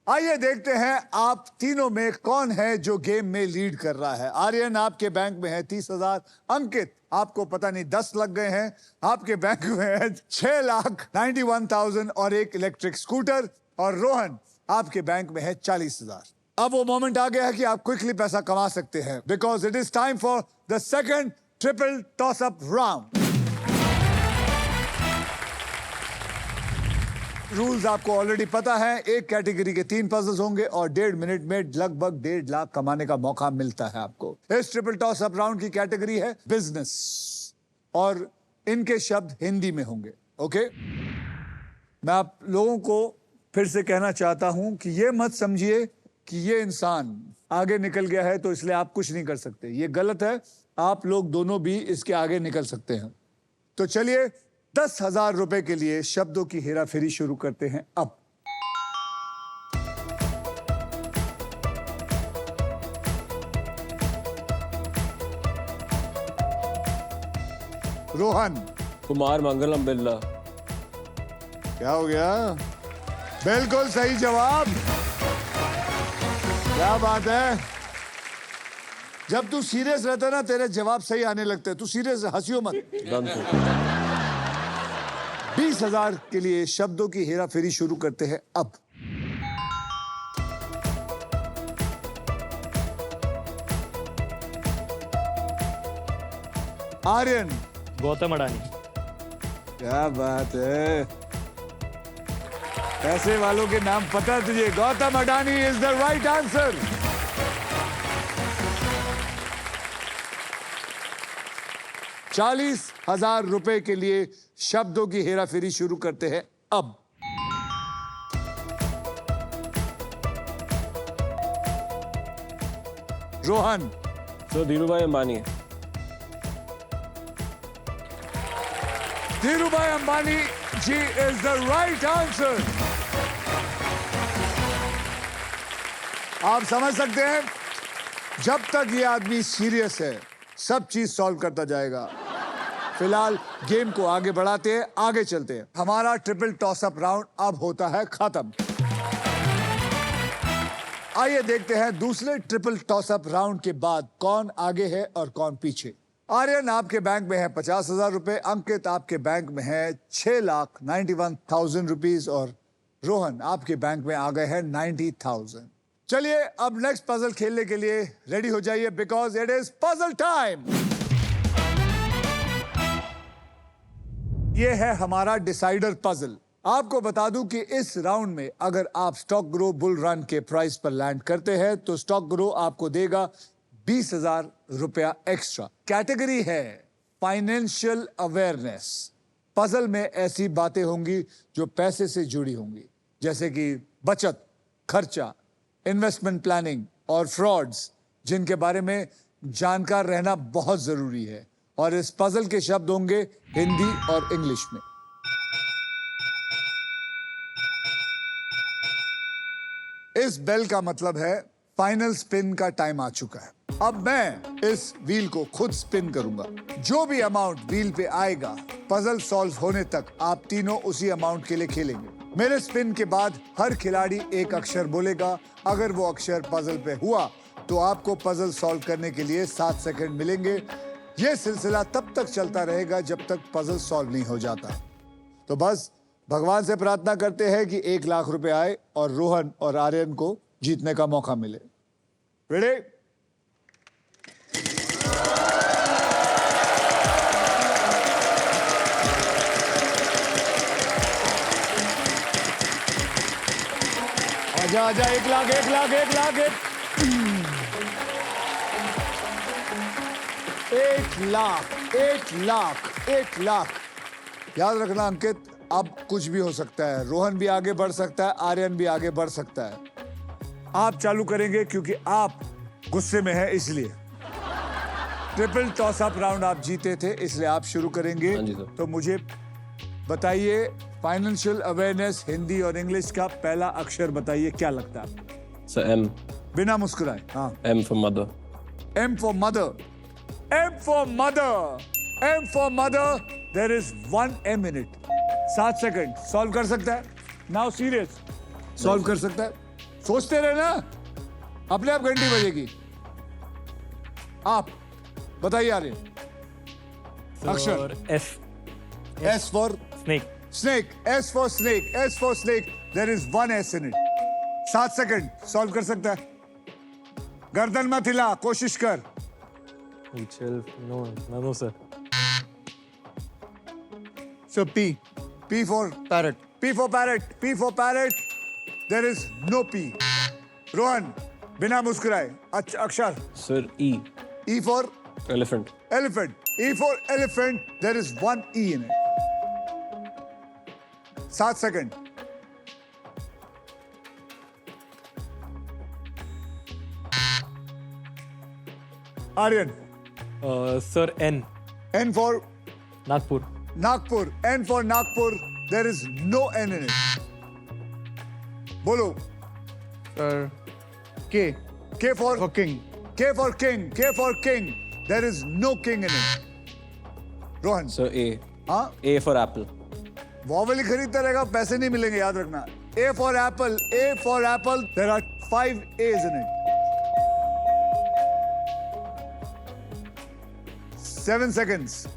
आइए देखते हैं आप तीनों में कौन है जो गेम में लीड कर रहा है। आर्यन आपके बैंक में है 30,000, अंकित आपको पता नहीं 10 लग गए हैं, आपके बैंक में है 6,91,000 और एक इलेक्ट्रिक स्कूटर, और रोहन आपके बैंक में है 40,000। अब वो मोमेंट आ गया है कि आप क्विकली पैसा कमा सकते हैं, because it is time for the second triple toss up round. Rules आपको ऑलरेडी पता है। एक कैटेगरी के 3 पजल्स होंगे और 1.5 मिनट में लगभग 1.5 लाख कमाने का मौका मिलता है आपको। इस ट्रिपल टॉस अप राउंड की कैटेगरी है बिजनेस और इनके शब्द हिंदी में होंगे। ओके, मैं आप लोगों को फिर से कहना चाहता हूं कि ये मत समझिए कि ये इंसान आगे निकल गया है तो इसलिए आप कुछ नहीं कर सकते। ये गलत है, आप लोग दोनों भी इसके आगे निकल सकते हैं। तो चलिए 10,000 रुपए के लिए शब्दों की हेराफेरी शुरू करते हैं अब। रोहन। कुमार मंगलम बिल्ला। क्या हो गया? बिल्कुल सही जवाब। क्या बात है। जब तू सीरियस रहता है ना तेरे जवाब सही आने लगते हैं। तू सीरियस, हंसियो मत। 20,000 के लिए शब्दों की हेराफेरी शुरू करते हैं अब। आर्यन। गौतम अडानी। क्या बात है, पैसे वालों के नाम पता है तुझे। Gautam Adani is the right answer. ₹40,000 के लिए शब्दों की हेराफेरी शुरू करते हैं अब। रोहन। तो धीरूभाई अंबानी। धीरूभाई अंबानी जी इज द राइट आंसर। आप समझ सकते हैं, जब तक ये आदमी सीरियस है सब चीज सॉल्व करता जाएगा। फिलहाल गेम को आगे बढ़ाते हैं, आगे चलते हैं। हमारा ट्रिपल टॉस अप राउंड अब होता है खत्म। आइए देखते हैं दूसरे ट्रिपल टॉस अप राउंड के बाद कौन आगे है और कौन पीछे। आर्यन आपके बैंक में है 50,000 रुपए, अंकित आपके बैंक में है 6,91,000 रुपीज और रोहन आपके बैंक में आ गए हैं 90,000। चलिए अब नेक्स्ट पजल खेलने के लिए रेडी हो जाइए, because it is puzzle time. ये है हमारा डिसाइडर पजल। आपको बता दूं कि इस राउंड में अगर आप स्टॉक ग्रो बुल रन के प्राइस पर लैंड करते हैं तो स्टॉक ग्रो आपको देगा 20,000 रुपया एक्स्ट्रा। कैटेगरी है फाइनेंशियल अवेयरनेस। पजल में ऐसी बातें होंगी जो पैसे से जुड़ी होंगी, जैसे कि बचत, खर्चा, इन्वेस्टमेंट प्लानिंग और फ्रॉड्स, जिनके बारे में जानकार रहना बहुत जरूरी है। और इस पजल के शब्द होंगे हिंदी और इंग्लिश में। इस बेल का मतलब है फाइनल स्पिन का टाइम आ चुका है। अब मैं इस व्हील को खुद स्पिन करूंगा। जो भी अमाउंट व्हील पे आएगा, पजल सॉल्व होने तक आप तीनों उसी अमाउंट के लिए खेलेंगे। मेरे स्पिन के बाद हर खिलाड़ी एक अक्षर बोलेगा। अगर वो अक्षर पजल पे हुआ तो आपको पजल सॉल्व करने के लिए 7 सेकंड मिलेंगे। ये सिलसिला तब तक चलता रहेगा जब तक पजल सॉल्व नहीं हो जाता। तो बस भगवान से प्रार्थना करते हैं कि 1 लाख रुपए आए और रोहन और आर्यन को जीतने का मौका मिले। रेडी? आजा आजा, 1 लाख 1 लाख 1 लाख 1 लाख 1 लाख 1 लाख। याद रखना अंकित, अब कुछ भी हो सकता है। रोहन भी आगे बढ़ सकता है, आर्यन भी आगे बढ़ सकता है। आप चालू करेंगे क्योंकि आप गुस्से में हैं, इसलिए। ट्रिपल टॉस अप राउंड आप जीते थे, इसलिए आप शुरू करेंगे। हाँ जी सर। तो मुझे बताइए, फाइनेंशियल अवेयरनेस हिंदी और इंग्लिश का पहला अक्षर बताइए, क्या लगता है? Sir M. बिना मुस्कुराए। हाँ। M for mother. M for mother. M for mother. M for mother. There is 1 M in it. 7 second. Solve कर सकता है? Now serious. सॉल्व कर सकता है? सोचते रहे ना, अपने आप घंटी बजेगी। आप बताइए आर्यन। अक्षर। S. S for Snake. snake. S for snake. S for snake. There is one S in it. 7 second solve कर सकता है। गर्दन मत हिला, कोशिश कर। No, sir. So P. P for Parrot. P for parrot. P for parrot. There is no P. Rohan, बिना मुस्कुराए। अक्षर। Sir E E for elephant elephant. E for elephant. There is one E in it. 7 second. Aryan. Sir, N. N for Nagpur. Nagpur. N for Nagpur. There is no N in it. बोलो। Sir, K. K for For king. K for king. K for king. There is no king in it. Rohan. Sir A हाँ, A for apple vowel ही खरीदता रहेगा, पैसे नहीं मिलेंगे, याद रखना। A for apple. A for apple. There are 5 A's in it. 7 seconds.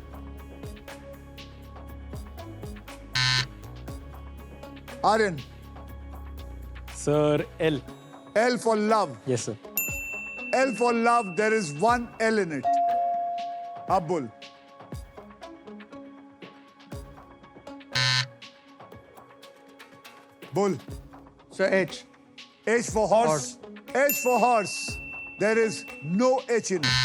Aryan. Sir, L. L for love. Yes, sir. L for love. There is one L in it. अब बोल। बोल। Sir, H. H for horse. H for horse. There is no H in it.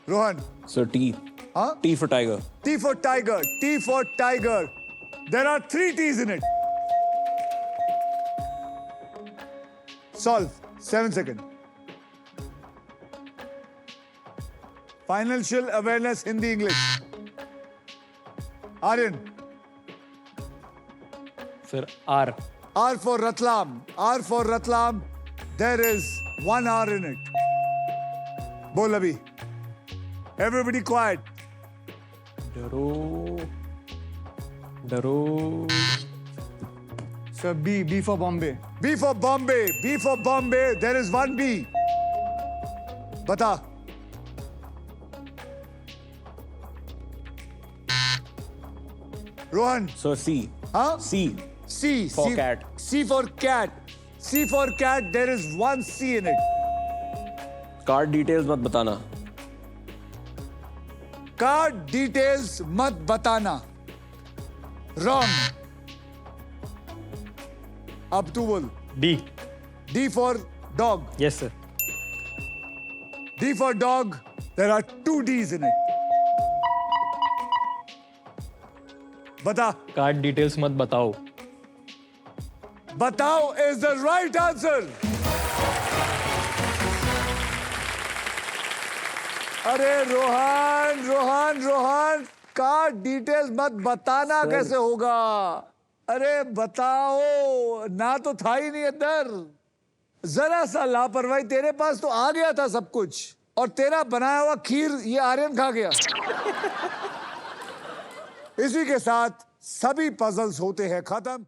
Rohan. Sir T Huh? T for tiger T for tiger. T for tiger. There are 3 T's in it. Solve. 7 seconds. Financial awareness Hindi English. Aryan. Sir, R. R for Ratlam. R for Ratlam. There is 1 R in it. Bol abhi. Everybody quiet. Daro. Sir, B. B for Bombay. B for Bombay. B for Bombay. There is 1 B. Bata. Rohan. Sir C Huh? C C. For C, cat. C for cat. C for cat. There is 1 C in it. Card details मत बताना card details मत बताना। Wrong. अब तू बोल। D. D for dog. Yes, sir. D for dog. There are 2 D's in it. बता। Card details मत बताओ. बताओ is the right answer. अरे रोहन रोहन रोहन, कार्ड डिटेल्स मत बताना कैसे होगा? अरे बताओ ना, तो था ही नहीं अंदर। जरा सा लापरवाही, तेरे पास तो आ गया था सब कुछ, और तेरा बनाया हुआ खीर ये आर्यन खा गया। इसी के साथ सभी पजल्स होते हैं खत्म।